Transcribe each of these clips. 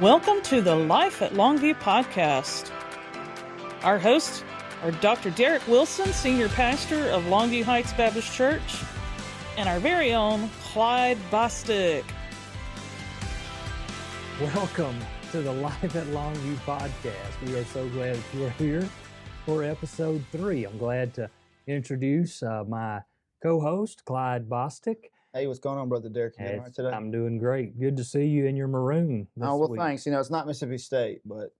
Welcome to the Life at Longview Podcast. Our hosts are Dr. Derrick Wilson, Senior Pastor of Longview Heights Baptist Church, and our very own Clyde Bostick. Welcome to the Life at Longview Podcast. We are so glad that you are here for episode 3. I'm glad to introduce my co-host, Clyde Bostick. Hey, what's going on, Brother Derrick? You doing all right today? I'm doing great. Good to see you in your maroon this week. Thanks. You know, it's not Mississippi State, but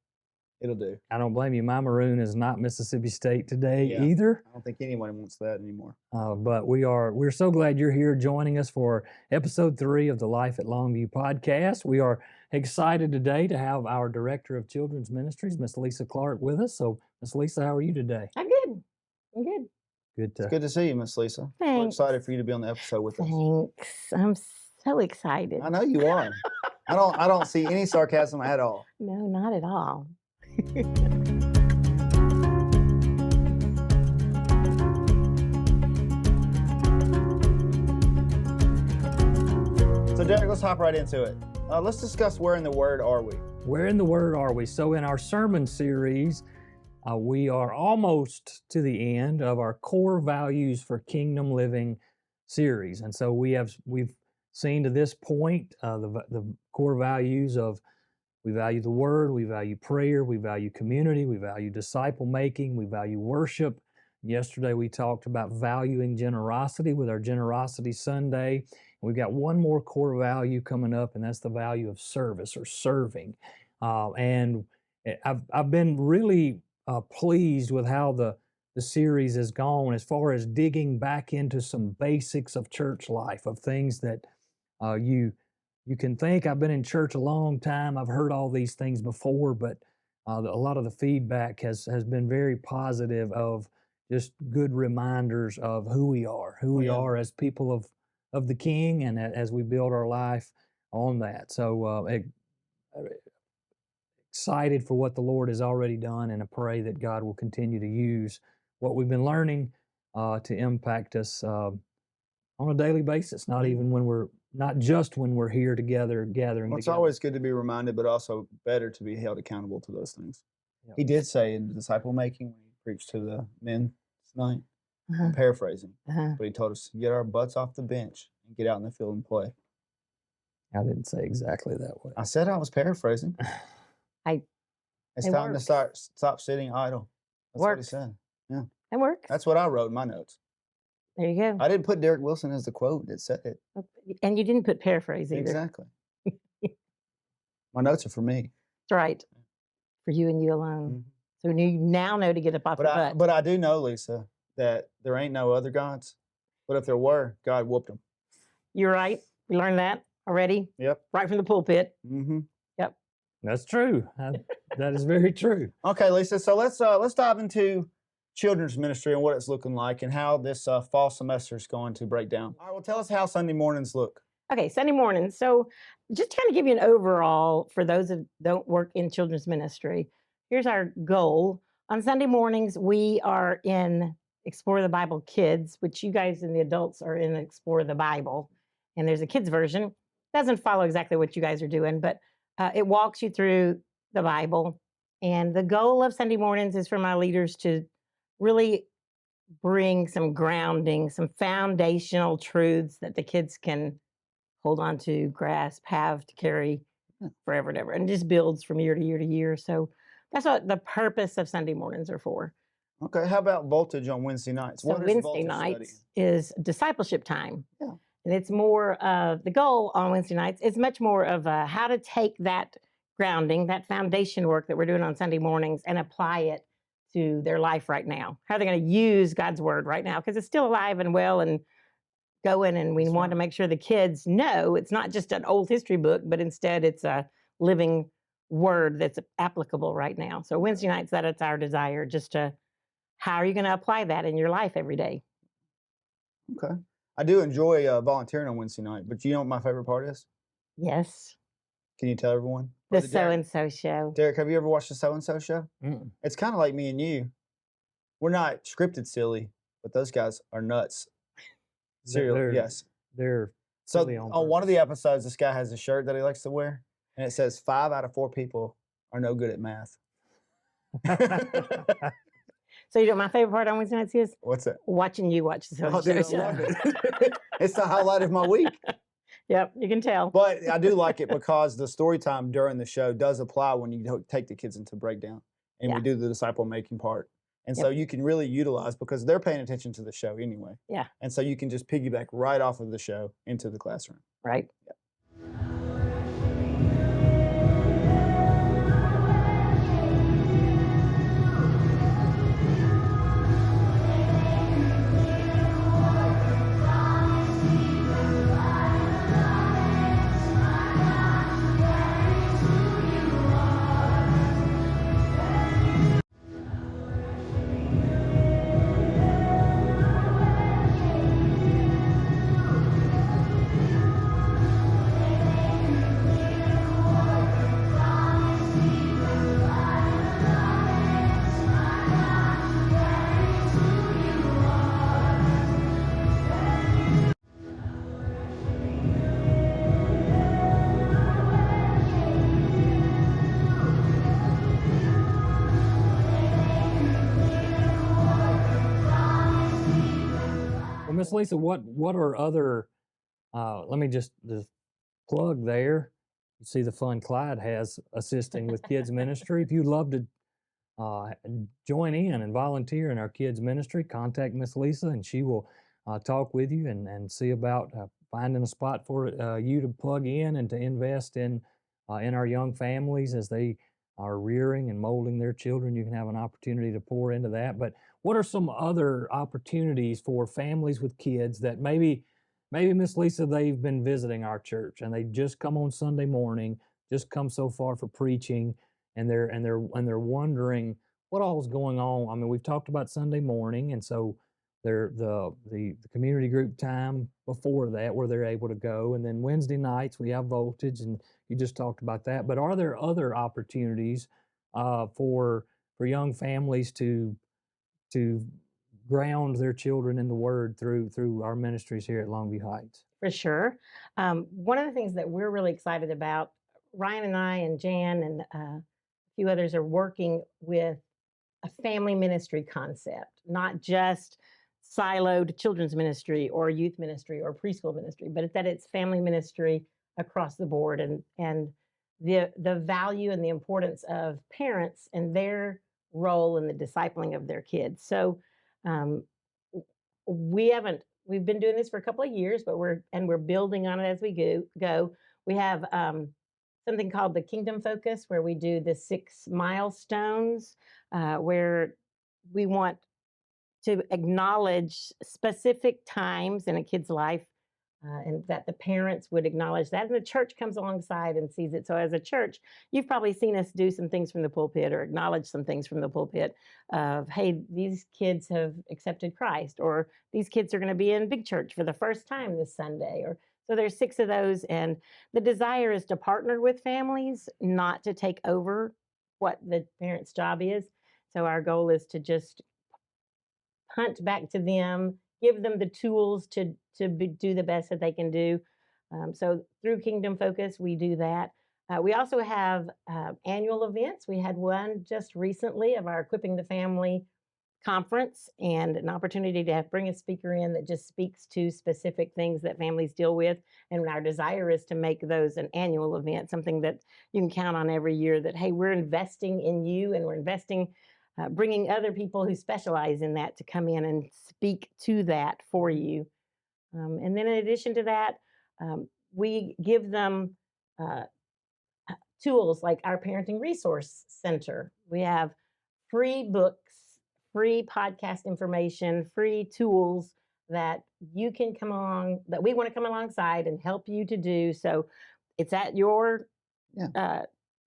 it'll do. I don't blame you. My maroon is not Mississippi State today either. I don't think anyone wants that anymore. But we're so glad you're here joining us for episode 3 of the Life at Longview Podcast. We are excited today to have our Director of Children's Ministries, Miss Lisa Clark, with us. So, Miss Lisa, how are you today? I'm good. I'm good. It's good to see you, Miss Lisa. Thanks. We're excited for you to be on the episode with us. Thanks. I'm so excited. I know you are. I don't see any sarcasm at all. No, not at all. So, Derrick, let's hop right into it. Let's discuss where in the Word are we? Where in the Word are we? So in our sermon series, we are almost to the end of our core values for kingdom living series. And so we've seen to this point the core values of we value the Word, we value prayer, we value community, we value disciple making, we value worship. Yesterday we talked about valuing generosity with our Generosity Sunday. We've got one more core value coming up, and that's the value of service or serving. And I've been really pleased with how the series has gone as far as digging back into some basics of church life, of things that you can think, I've been in church a long time, I've heard all these things before, but a lot of the feedback has been very positive of just good reminders of who we are as people of the King, and as we build our life on that. So excited for what the Lord has already done, and I pray that God will continue to use what we've been learning to impact us on a daily basis, not just when we're here together gathering. Well, it's together. always good to be reminded, but also better to be held accountable to those things. Yep. He did say in the disciple making when he preached to the men tonight, I'm paraphrasing, but he told us to get our butts off the bench and get out in the field and play. I didn't say exactly that way. I said I was paraphrasing. It's time to stop sitting idle. That's what he said. Yeah. It works. That's what I wrote in my notes. There you go. I didn't put Derrick Wilson as the quote that said it. And you didn't put paraphrase either. Exactly. My notes are for me. That's right. For you and you alone. So you now know to get up off your butt. But I do know, Lisa, that there ain't no other gods. But if there were, God whooped them. You're right. We learned that already. Yep. Right from the pulpit. Mm-hmm. Yep. That's true. That is very true. Okay, Lisa. So let's dive into children's ministry and what it's looking like and how this fall semester is going to break down. All right, well, tell us how Sunday mornings look. Okay, Sunday morning. So just to kind of give you an overall for those that don't work in children's ministry, here's our goal. On Sunday mornings, we are in Explore the Bible Kids, which you guys and the adults are in Explore the Bible. And there's a kids version. It doesn't follow exactly what you guys are doing, but it walks you through the Bible. And the goal of Sunday mornings is for my leaders to really bring some grounding, some foundational truths that the kids can hold on to, grasp, have to carry forever and ever. And it just builds from year to year to year. So that's what the purpose of Sunday mornings are for. Okay, how about Voltage on Wednesday nights? So Wednesday nights is discipleship time. Yeah. And it's more of the goal on Wednesday nights. It's much more of how to take that grounding, that foundation work that we're doing on Sunday mornings and apply it to their life right now. How are they going to use God's word right now? Because it's still alive and well and going, and we want to make sure the kids know it's not just an old history book, but instead it's a living word that's applicable right now. So Wednesday nights, that's our desire, just to, how are you going to apply that in your life every day? Okay. I do enjoy volunteering on Wednesday night, but you know what my favorite part is? Yes. Can you tell everyone? The So-and-So Show. Derrick, have you ever watched the So-and-So Show? Mm-mm. It's kind of like me and you. We're not scripted silly, but those guys are nuts. Serial, yes. They're So silly on on one of purpose. the episodes, this guy has a shirt that he likes to wear, and it says 5 out of 4 people are no good at math. So you know what my favorite part on Wednesday nights is? What's that? Watching you watch the Oh, Sunday dude, I show. love it. It's the highlight of my week. Yep, you can tell. But I do like it because the story time during the show does apply when you take the kids into breakdown and we do the disciple making part. And so you can really utilize, because they're paying attention to the show anyway. Yeah. And so you can just piggyback right off of the show into the classroom. Right. Yep. Well, Miss Lisa, what are other? Let me just plug there. You see the fun Clyde has assisting with kids ministry. If you'd love to join in and volunteer in our kids ministry, contact Miss Lisa, and she will talk with you and see about finding a spot for you to plug in and to invest in our young families as they are rearing and molding their children. You can have an opportunity to pour into that. But what are some other opportunities for families with kids that maybe Miss Lisa, they've been visiting our church and they just come on Sunday morning, just come so far for preaching, and they're wondering what all is going on. I mean, we've talked about Sunday morning, and so they're the community group time before that where they're able to go, and then Wednesday nights we have Voltage, and you just talked about that. But are there other opportunities for young families to ground their children in the Word through our ministries here at Longview Heights? For sure. One of the things that we're really excited about, Ryan and I and Jan and a few others are working with a family ministry concept, not just siloed children's ministry or youth ministry or preschool ministry, but that it's family ministry across the board, and the value and the importance of parents and their role in the discipling of their kids. So we've been doing this for a couple of years, but we're building on it as we go. We have something called the Kingdom Focus, where we do the 6 milestones, where we want to acknowledge specific times in a kid's life, and that the parents would acknowledge that, and the church comes alongside and sees it. So as a church, you've probably seen us do some things from the pulpit or acknowledge some things from the pulpit of, hey, these kids have accepted Christ, or these kids are going to be in big church for the first time this Sunday. Or so there's 6 of those, and the desire is to partner with families, not to take over what the parent's job is. So our goal is to just hunt back to them, give them the tools to do the best that they can do. So through Kingdom Focus, we do that. We also have annual events. We had one just recently of our Equipping the Family conference, and an opportunity to bring a speaker in that just speaks to specific things that families deal with. And our desire is to make those an annual event, something that you can count on every year, that, hey, we're investing in you, and we're investing bringing other people who specialize in that to come in and speak to that for you. And then in addition to that, we give them tools like our Parenting Resource Center. We have free books, free podcast information, free tools that you can come along, that we want to come alongside and help you to do. So it's at your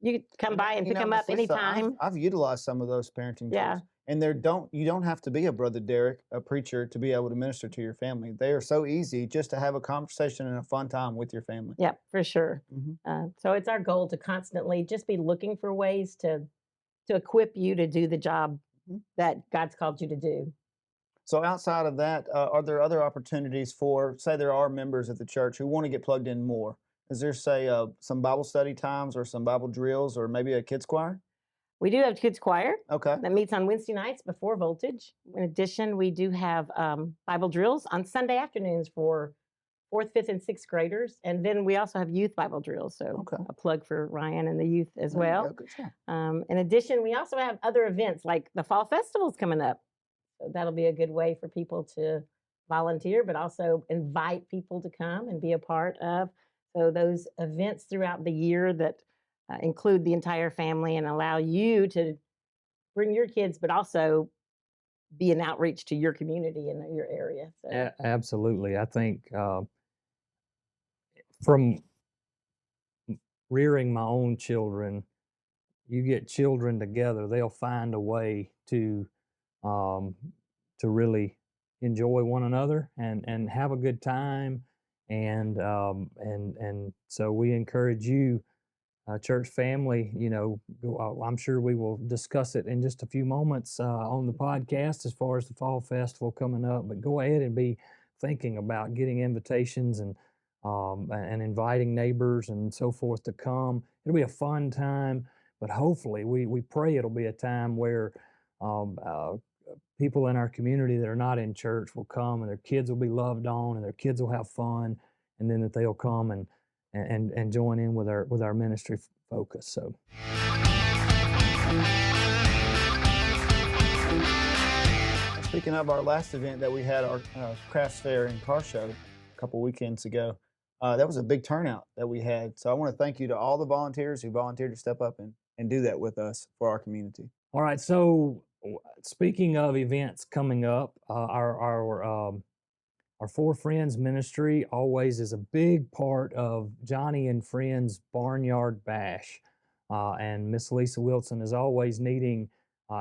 you can come by and pick them up anytime. I've utilized some of those parenting tools. And you don't have to be a Brother Derrick, a preacher, to be able to minister to your family. They are so easy just to have a conversation and a fun time with your family. Yeah, for sure. Mm-hmm. So it's our goal to constantly just be looking for ways to equip you to do the job that God's called you to do. So outside of that, are there other opportunities for, say there are members of the church who want to get plugged in more? Is there, say, some Bible study times or some Bible drills or maybe a kids choir? We do have kids choir Okay. that meets on Wednesday nights before Voltage. In addition, we do have Bible drills on Sunday afternoons for 4th, 5th, and 6th graders. And then we also have youth Bible drills. So a plug for Ryan and the youth as well. Good job. In addition, we also have other events like the Fall Festival's coming up. So that'll be a good way for people to volunteer, but also invite people to come and be a part of. So those events throughout the year that include the entire family and allow you to bring your kids, but also be an outreach to your community in your area. So. Absolutely. I think from rearing my own children, you get children together, they'll find a way to really enjoy one another and have a good time. And so we encourage you, church family, I'm sure we will discuss it in just a few moments on the podcast as far as the Fall Festival coming up, but go ahead and be thinking about getting invitations and inviting neighbors and so forth to come. It'll be a fun time, but hopefully we pray it'll be a time where people in our community that are not in church will come and their kids will be loved on and their kids will have fun, and then that they'll come and join in with our ministry focus. So. Speaking of our last event that we had, our crafts fair and car show a couple weekends ago, that was a big turnout that we had. So I want to thank you to all the volunteers who volunteered to step up and do that with us for our community. All right. So speaking of events coming up, our Four Friends ministry always is a big part of Johnny and Friends Barnyard Bash. And Miss Lisa Wilson is always needing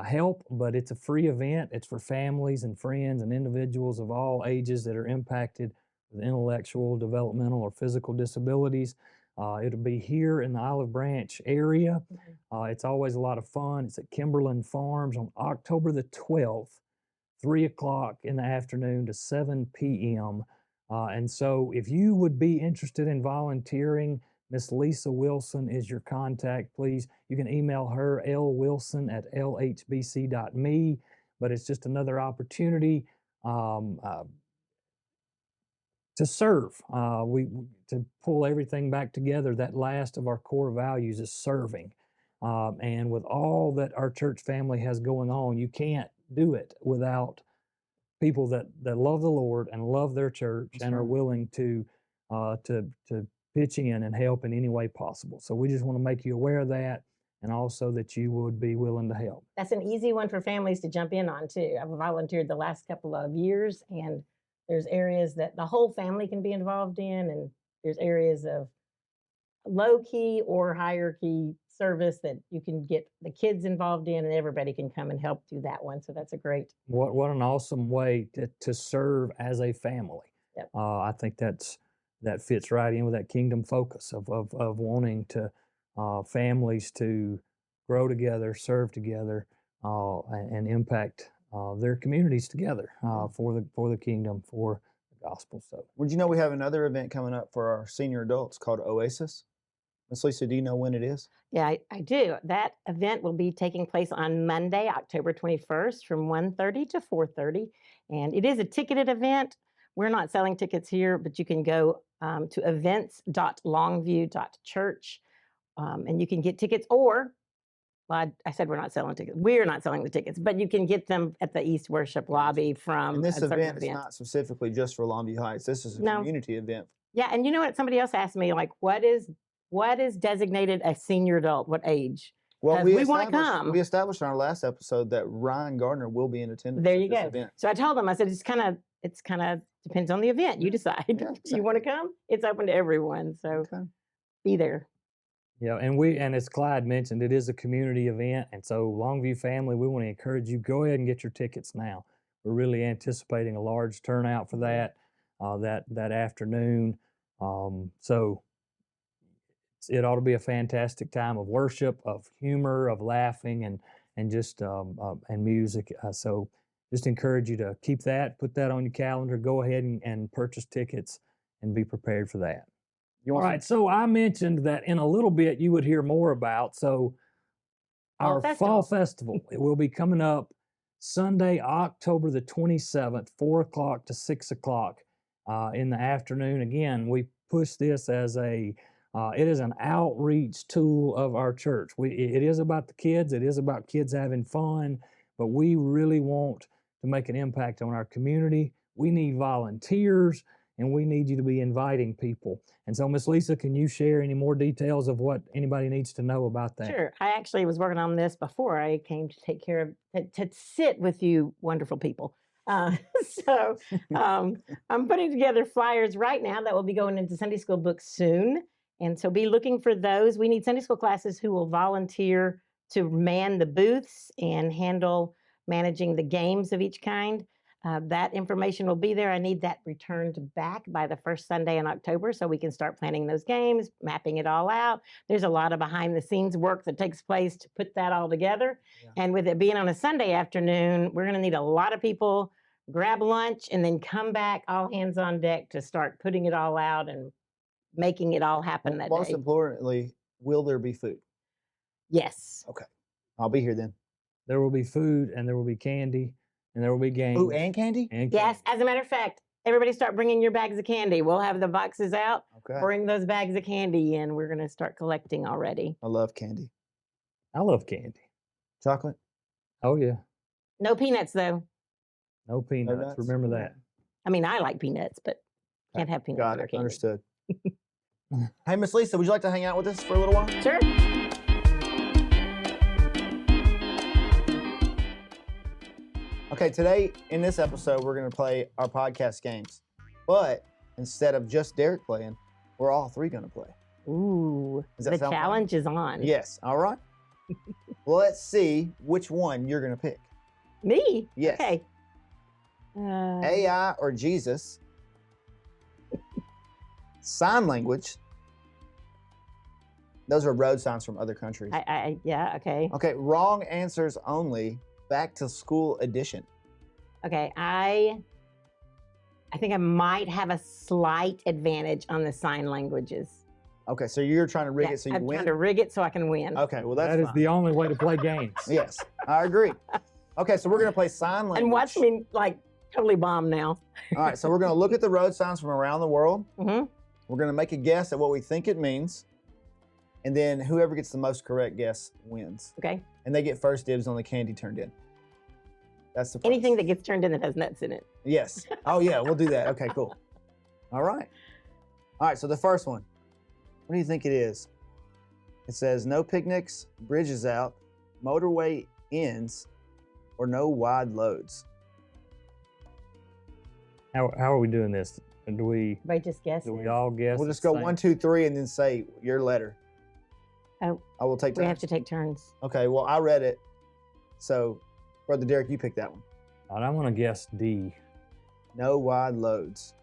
help, but it's a free event. It's for families and friends and individuals of all ages that are impacted with intellectual, developmental, or physical disabilities. It'll be here in the Olive Branch area. It's always a lot of fun. It's at Kimberlin Farms on October the 12th. 3 o'clock in the afternoon to 7 p.m. And so if you would be interested in volunteering, Miss Lisa Wilson is your contact. Please, you can email her, lwilson@lhbc.me, but it's just another opportunity to serve. To pull everything back together, that last of our core values is serving. And with all that our church family has going on, you can't do it without people that love the Lord and love their church and are willing to pitch in and help in any way possible. So we just want to make you aware of that, and also that you would be willing to help. That's an easy one for families to jump in on too. I've volunteered the last couple of years, and there's areas that the whole family can be involved in, and there's areas of low key or higher key service that you can get the kids involved in, and everybody can come and help do that one. So that's a great. What an awesome way to serve as a family. Yep. I think that fits right in with that kingdom focus of wanting to families to grow together, serve together, and impact their communities together for the kingdom, for the gospel. So, would you know we have another event coming up for our senior adults called Oasis? Miss Lisa, do you know when it is? Yeah, I do. That event will be taking place on Monday, October 21st from 1:30 to 4:30. And it is a ticketed event. We're not selling tickets here, but you can go to events.longview.church and you can get tickets, or, well, I said we're not selling tickets. We're not selling the tickets, but you can get them at the East Worship Lobby from. And this event is not specifically just for Longview Heights. This is a community event. Yeah, and you know what? Somebody else asked me, like, what is designated a senior adult? What age? Well, we want to come. We established in our last episode that Ryan Gardner will be in attendance. There you go. Event. So I told him, I said, it's kind of depends on the event. You decide. Yeah, exactly. You want to come? It's open to everyone. So be there. Yeah, and as Clyde mentioned, it is a community event, and so Longview family, we want to encourage you, go ahead and get your tickets now. We're really anticipating a large turnout for that afternoon. So it ought to be a fantastic time of worship, of humor, of laughing, and just and music. So just encourage you to put that on your calendar. Go ahead and purchase tickets and be prepared for that. You All want right, so I mentioned that in a little bit you would hear more about. So Fall our fall festival, it will be coming up Sunday, October the 27th, 4 o'clock to 6 o'clock in the afternoon. Again, we push this as it is an outreach tool of our church. It is about the kids. It is about kids having fun, but we really want to make an impact on our community. We need volunteers, and we need you to be inviting people. And so, Miss Lisa, can you share any more details of what anybody needs to know about that? Sure. I actually was working on this before I came to take care of, to sit with you wonderful people. So I'm putting together flyers right now that will be going into Sunday school books soon. And so be looking for those. We need Sunday school classes who will volunteer to man the booths and handle managing the games of each kind. That information will be there. I need that returned back by the first Sunday in October so we can start planning those games, mapping it all out. There's a lot of behind the scenes work that takes place to put that all together. Yeah. And with it being on a Sunday afternoon, we're going to need a lot of people, grab lunch, and then come back all hands on deck to start putting it all out and making it all happen that day. Most importantly, will there be food? Yes. Okay. I'll be here then. There will be food, and there will be candy, and there will be games. Ooh, and candy? And yes. As a matter of fact, everybody start bringing your bags of candy. We'll have the boxes out. Okay. Bring those bags of candy in. We're going to start collecting already. I love candy. I love candy. Chocolate? Oh, yeah. No peanuts, though. No peanuts. nuts? Remember that. I mean, I like peanuts, but can't have peanuts. Got in our it. candy. Understood. Hey, Miss Lisa, would you like to hang out with us for a little while? Sure. Okay, today in this episode, we're going to play our podcast games. But instead of just Derrick playing, we're all three going to play. Ooh, Does that the sound fun? challenge is on. Yes. All right. Well, let's see which one you're going to pick. Me? Yes. Okay. AI or Jesus, sign language. Those are road signs from other countries. Yeah, okay. Okay, wrong answers only. Back to school edition. Okay, I think I might have a slight advantage on the sign languages. Okay, so you're trying to rig it so you I'm win? trying to rig it so I can win. Okay, well, that's That is fine. the only way to play games. Yes, I agree. Okay, so we're going to play sign language. And watch me, like, totally bomb now. All right, so we're going to look at the road signs from around the world. Mm-hmm. We're going to make a guess at what we think it means. And then whoever gets the most correct guess wins. Okay. And they get first dibs on the candy turned in. That's the prize. Anything that gets turned in that has nuts in it. Yes. Oh, yeah, we'll do that. Okay, cool. All right. All right, so the first one. What do you think it is? It says no picnics, bridges out, motorway ends, or no wide loads. How are we doing this? Do we Everybody just guess. do we all guess? We'll the just go same? 1, 2, 3, and then say your letter. Oh, I will take we turns. have to take turns. Okay, well, I read it. So, Brother Derrick, you pick that one. All right, I'm gonna guess D. No wide loads.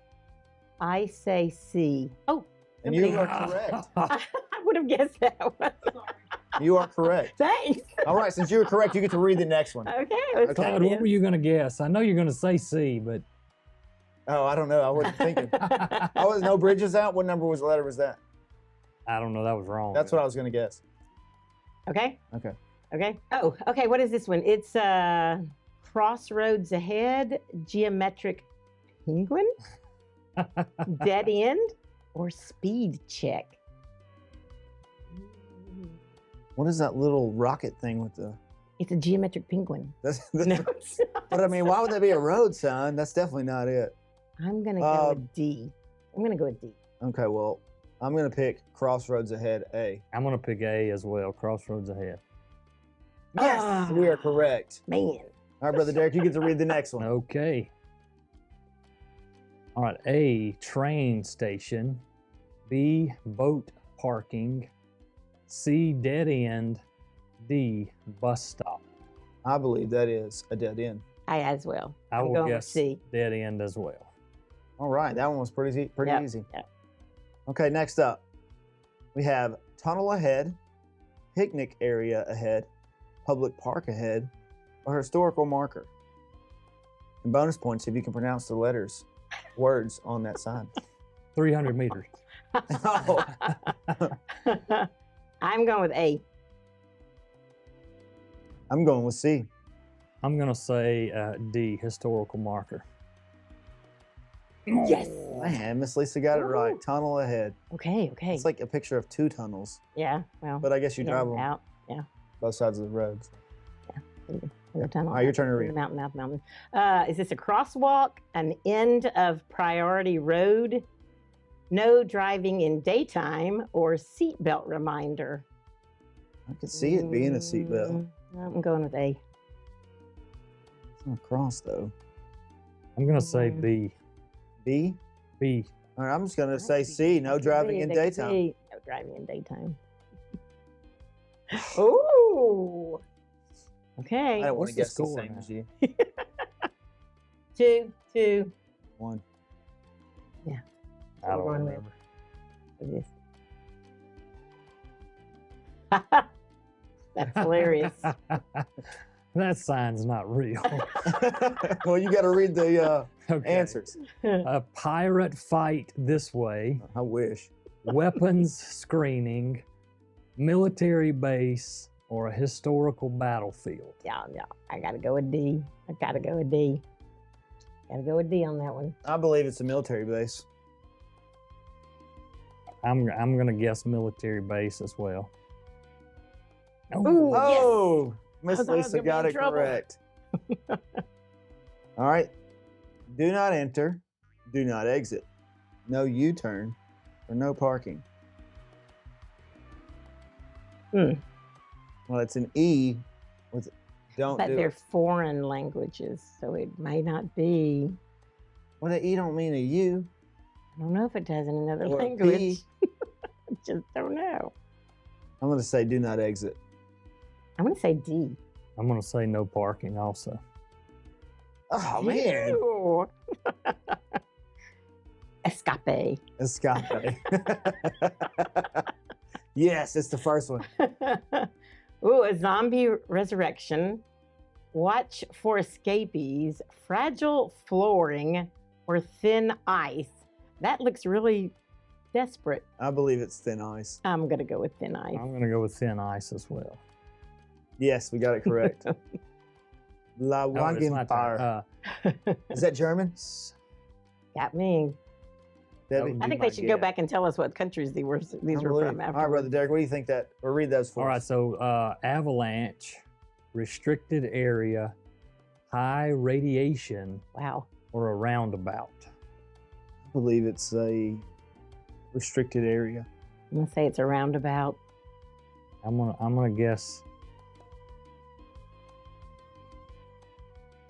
I say C. Oh, And you somebody- are correct. I would have guessed that one. You are correct. Thanks. All right, since you were correct, you get to read the next one. Okay, let's Okay. try Clyde, what were this. you gonna guess? I know you're gonna say C, but Oh, I don't know. I wasn't thinking. I was no bridges out. What letter was that? I don't know. That was wrong. That's what I was going to guess. Okay. Okay. Okay. Oh, okay. What is this one? It's crossroads ahead, geometric penguin, dead end, or speed check. What is that little rocket thing with the? It's a geometric penguin. No, it's not. But I mean, why would that be a road sign? That's definitely not it. I'm gonna go with D. I'm gonna go with D. Okay, well, I'm going to pick crossroads ahead A. I'm gonna pick A as well. Crossroads ahead. Yes, Ah. we are correct. Man. All right, Brother Derrick, you get to read the next one. Okay. All right. A, train station. B, boat parking. C, dead end. D, bus stop. I believe that is a dead end. I as well. I I'm will going with guess C. dead end as well. All right, that one was pretty Yep, easy. yep. Okay, next up, we have tunnel ahead, picnic area ahead, public park ahead, or historical marker. And bonus points if you can pronounce the words on that sign. 300 meters. Oh. I'm going with A. I'm going with C. I'm going to say D, historical marker. Yes. Man, Miss Lisa got it right. Ooh. Tunnel ahead. Okay. It's like a picture of 2 tunnels, Yeah. Well. but I guess you yeah, drive them out. Yeah. both sides of the roads. The tunnel. All right, your turn to read. Mountain. Is this a crosswalk, an end of priority road, no driving in daytime, or seatbelt reminder? I could see it being a seatbelt. I'm going with A. It's not cross though. I'm going to say B. B? B. All right, I'm just going to say C. No driving in daytime. No driving in daytime. Ooh. Okay. I don't want What's to the guess the score same now? as you. 2. 1. Yeah. I don't We're going remember. with this. That's hilarious. That sign's not real. Well, you got to read the Okay. answers. A pirate fight this way, I wish. weapons screening, military base, or a historical battlefield. Yeah. I gotta go with D. Gotta go with D on that one. I believe it's a military base. I'm gonna guess military base as well. Ooh. Oh, Miss I thought I was Lisa gonna be got in it trouble. correct. All right. Do not enter. Do not exit. No U-turn or no parking. Hmm. Well, it's an E with don't But do they're it. foreign languages, so it may not be. Well, the E don't mean a U. I don't know if it does in another Or a language. P. I just don't know. I'm going to say do not exit. I'm gonna say D. I'm gonna say no parking also. Oh, man. Ew. Escape. Escape. Yes, it's the first one. Ooh, a zombie resurrection. Watch for escapees, fragile flooring, or thin ice. That looks really desperate. I believe it's thin ice. I'm gonna go with thin ice. I'm gonna go with thin ice as well. Yes, we got it correct. La Oh, it's my turn. Wangenfire. Is that German? Got me. Debbie? would I be think my they should go guess. back and tell us what countries these were from Unbelievable. All right, afterwards. Brother Derrick, what do you think that? Or read those for All right, us. so avalanche, restricted area, high radiation, Wow. or a roundabout. I believe it's a restricted area. I'm gonna say it's a roundabout. I'm gonna guess.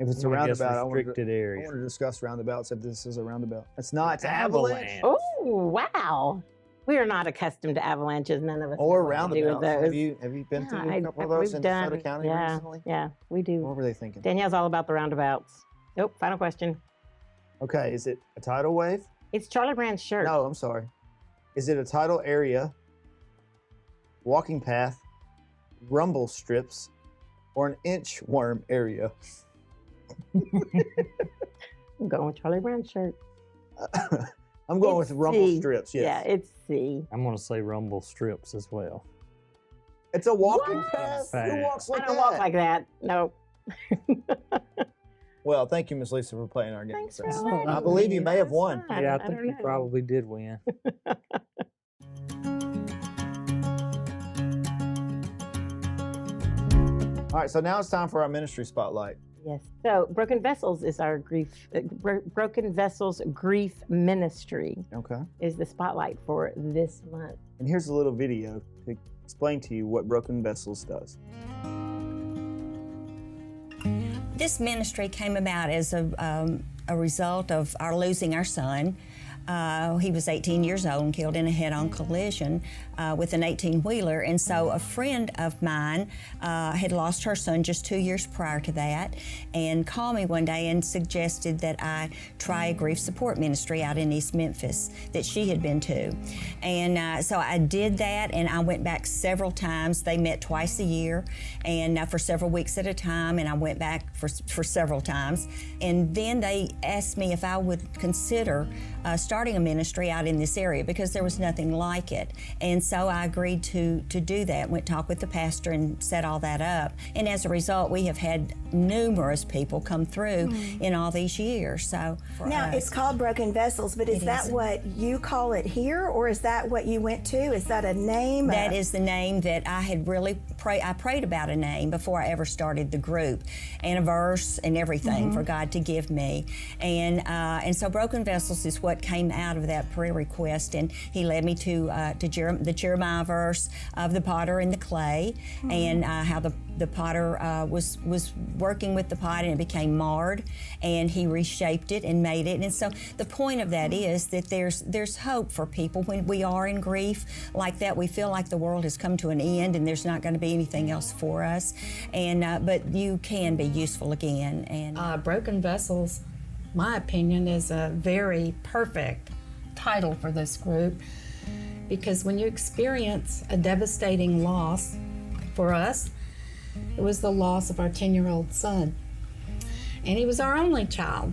If it's a I'm gonna guess roundabout, I want restricted to area. discuss roundabouts if this is a roundabout. It's not. It's an avalanche. Oh, wow. We are not accousmed to avalanches. None of us Or know what to do with roundabouts. those. Have you been through Yeah, a couple of those we've in done. DeSoto County Yeah, recently? yeah, we do. What were they thinking? Danielle's all about the roundabouts. Nope, final question. Okay, is it a tidal wave? It's Charlie Brown's shirt. No, I'm sorry. Is it a tidal area, walking path, rumble strips, or an inchworm area? I'm going with Charlie Brown's shirt. I'm going It's with rumble C. strips. Yes. Yeah, it's C. I'm gonna say rumble strips as well. It's a walking What? path. Who Fact. walks like I don't that? walk like that. Nope. Well, thank you, Miss Lisa, for playing our game. Thanks with us. for letting I believe you me. may have That's won. fine. Yeah, I I think don't you know. probably did win. All right, so now it's time for our ministry spotlight. Yes. So, Broken Vessels is our grief. Broken Vessels Grief Ministry Okay. is the spotlight for this month. And here's a little video to explain to you what Broken Vessels does. This ministry came about as a result of our losing our son. He was 18 years old and killed in a head-on collision with an 18-wheeler. And so a friend of mine had lost her son just 2 years prior to that and called me one day and suggested that I try a grief support ministry out in East Memphis that she had been to. And so I did that, and I went back several times. They met twice a year and for several weeks at a time, and I went back for several times. And then they asked me if I would consider starting starting a ministry out in this area because there was nothing like it. And so I agreed to do that, went to talk with the pastor and set all that up. And as a result, we have had numerous people come through in all these years. So now it's called Broken Vessels, but is that what you call it here, or is that what you went to? Is that a name? That is the name that I had really I prayed about a name before I ever started the group, and a verse and everything for God to give me. And so Broken Vessels is what came out of that prayer request, and he led me to the Jeremiah verse of the potter and the clay, and how the potter was working with the pot and it became marred, and he reshaped it and made it. And so the point of that is that there's hope for people when we are in grief like that. We feel like the world has come to an end and there's not going to be anything else for us, and but you can be useful again. And Broken Vessels, my opinion, is a very perfect title for this group, because when you experience a devastating loss, for us, it was the loss of our 10-year-old son. And he was our only child.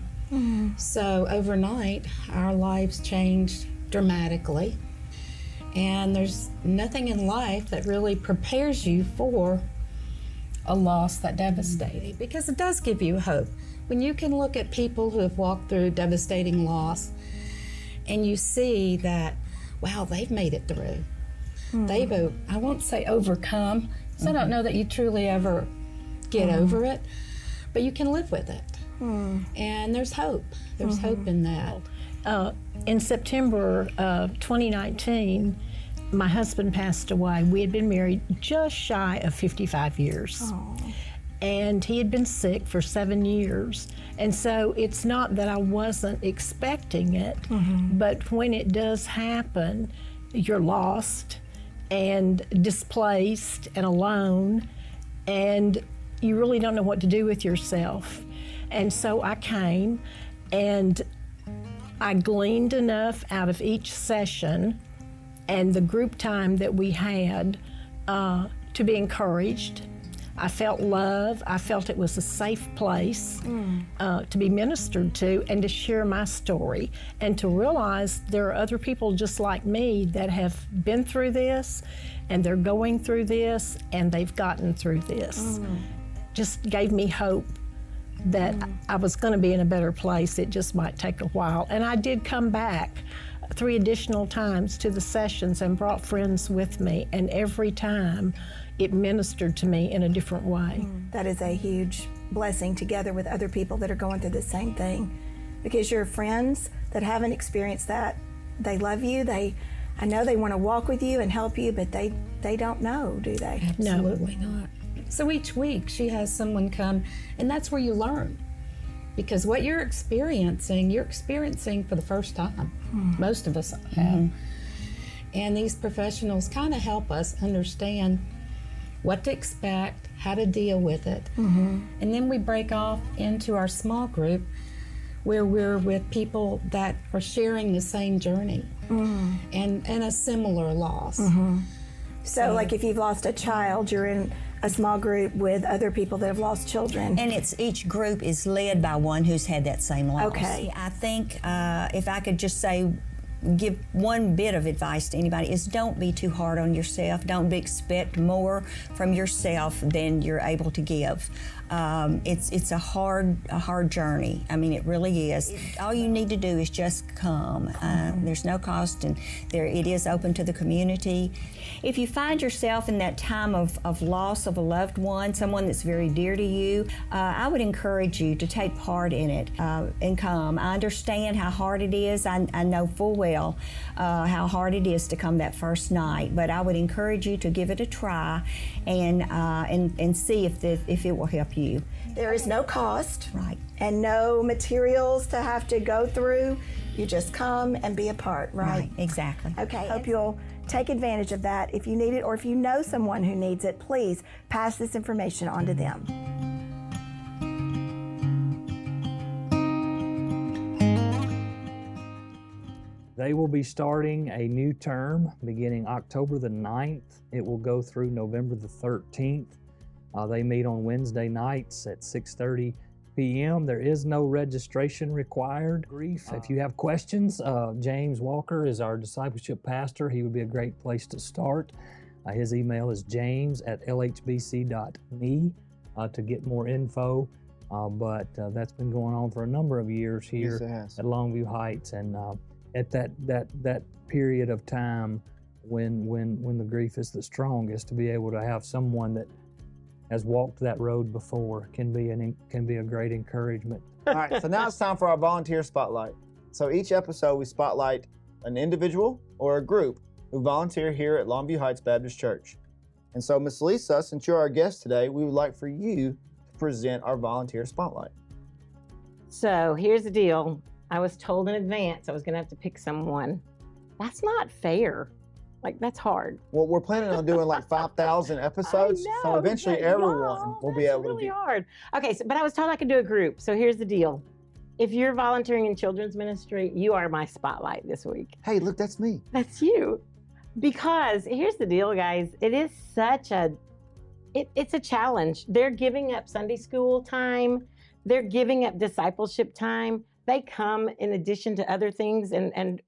So overnight, our lives changed dramatically. And there's nothing in life that really prepares you for a loss that devastating, because it does give you hope. When you can look at people who have walked through devastating loss and you see that, wow, they've made it through. They've, I won't say overcome, because I don't know that you truly ever get over it, but you can live with it. And there's hope. There's hope in that. In September of 2019, my husband passed away. We had been married just shy of 55 years. And he had been sick for 7 years. And so it's not that I wasn't expecting it, but when it does happen, you're lost and displaced and alone, and you really don't know what to do with yourself. And so I came and I gleaned enough out of each session and the group time that we had to be encouraged. I felt love. I felt it was a safe place to be ministered to and to share my story, and to realize there are other people just like me that have been through this, and they're going through this, and they've gotten through this. Just gave me hope that I was going to be in a better place. It just might take a while. And I did come back 3 additional times to the sessions and brought friends with me, and every time it ministered to me in a different way. That is a huge blessing, together with other people that are going through the same thing, because your friends that haven't experienced that, they love you, I know they want to walk with you and help you, but they don't know, do they? Absolutely not. So each week she has someone come, and that's where you learn. Because what you're experiencing for the first time. Most of us have. And these professionals kind of help us understand what to expect, how to deal with it. And then we break off into our small group where we're with people that are sharing the same journey and a similar loss. So like if you've lost a child, you're in a small group with other people that have lost children. And each group is led by one who's had that same loss. Okay. I think if I could just give one bit of advice to anybody, is don't be too hard on yourself. Don't expect more from yourself than you're able to give. It's a hard journey. I mean, it really is. All you need to do is just come. There's no cost, and it is open to the community. If you find yourself in that time of loss of a loved one, someone that's very dear to you, I would encourage you to take part in it and come. I understand how hard it is. I know full well how hard it is to come that first night, but I would encourage you to give it a try and see if it will help you. There is no cost, Right. and no materials to have to go through. You just come and be a part, right? Exactly. Okay, hope you'll take advantage of that. If you need it, or if you know someone who needs it, please pass this information on to them. They will be starting a new term beginning October the 9th. It will go through November the 13th. They meet on Wednesday nights at 6:30 p.m. There is no registration required. If you have questions, James Walker is our discipleship pastor. He would be a great place to start. His email is james@lhbc.me to get more info. But that's been going on for a number of years here at Longview Heights, and at that period of time when the grief is the strongest, to be able to have someone that has walked that road before can be a great encouragement. All right, so now it's time for our volunteer spotlight. So each episode we spotlight an individual or a group who volunteer here at Longview Heights Baptist Church. And so, Miss Lisa, since you're our guest today, we would like for you to present our volunteer spotlight. So here's the deal. I was told in advance I was going to have to pick someone. That's not fair. Like, that's hard. Well, we're planning on doing like 5,000 episodes, so eventually everyone will be able to really hard. Okay, but I was told I could do a group. So here's the deal. If you're volunteering in children's ministry, you are my spotlight this week. Hey, look, that's me. That's you. Because here's the deal, guys. It is such it's a challenge. They're giving up Sunday school time. They're giving up discipleship time. They come in addition to other things and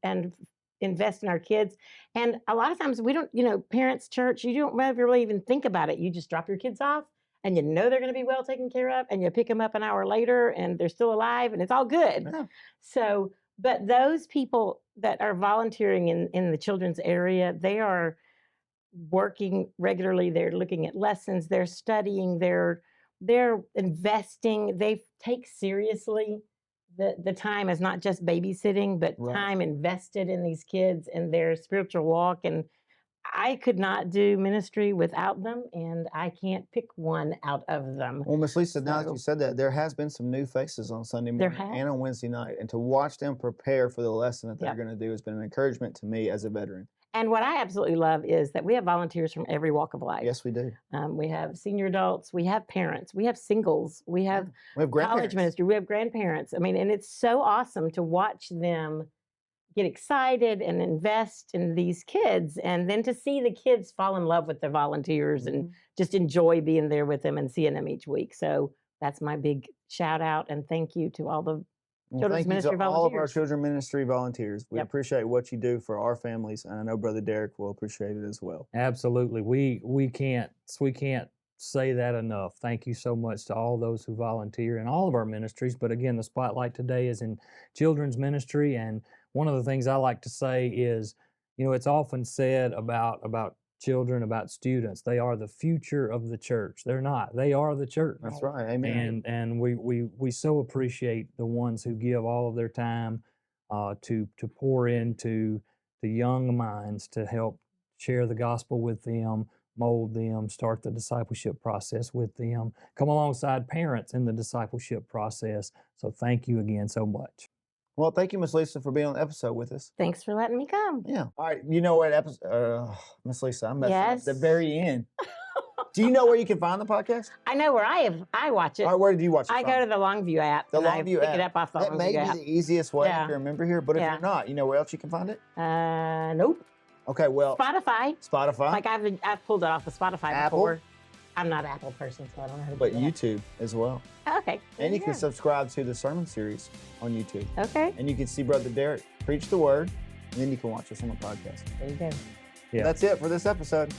invest in our kids. And a lot of times we don't, parents, church, you don't really even think about it. You just drop your kids off and you know they're going to be well taken care of, and you pick them up an hour later and they're still alive and it's all good. Yeah. So, but those people that are volunteering in the children's area, they are working regularly. They're looking at lessons, they're studying, they're investing. They take seriously the time as not just babysitting, but time invested in these kids and their spiritual walk. And I could not do ministry without them, and I can't pick one out of them. Well, Miss Lisa, now that you said that, there has been some new faces on Sunday morning and on Wednesday night, and to watch them prepare for the lesson that they're going to do has been an encouragement to me as a veteran. And what I absolutely love is that we have volunteers from every walk of life. Yes, we do. We have senior adults, we have parents, we have singles, we have college ministry, we have grandparents. I mean, and it's so awesome to watch them get excited and invest in these kids, and then to see the kids fall in love with their volunteers and just enjoy being there with them and seeing them each week. So that's my big shout out and thank you to all the children's ministry volunteers. All of our children's ministry volunteers. We appreciate what you do for our families, and I know Brother Derrick will appreciate it as well. Absolutely. We can't say that enough. Thank you so much to all those who volunteer in all of our ministries. But again, the spotlight today is in children's ministry, and one of the things I like to say is, it's often said about children, about students, they are the future of the church. They're not. They are the church. That's right. Amen. And we so appreciate the ones who give all of their time to pour into the young minds to help share the gospel with them, mold them, start the discipleship process with them, come alongside parents in the discipleship process. So thank you again so much. Well, thank you, Miss Lisa, for being on the episode with us. Than's for letting me come. Yeah. All right. You know what episode? Miss Lisa, I'm messing up at the very end. Do you know where you can find the podcast? I know where I watch it. All right, where did you watch it? I go to the Longview app. The Longview app. Pick it up off the Longview app. That may be the easiest way I can remember here, but if you're not, you know where else you can find it? Nope. Okay, well. Spotify. Like I've pulled it off of Spotify before. I'm not an Apple person, so I don't know how to do that. But YouTube as well. Okay. And you can subscribe to the sermon series on YouTube. Okay. And you can see Brother Derrick preach the word, and then you can watch us on the podcast. There you go. Yeah. That's it for this episode.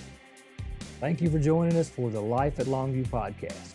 Thank you for joining us for the Life at Longview podcast.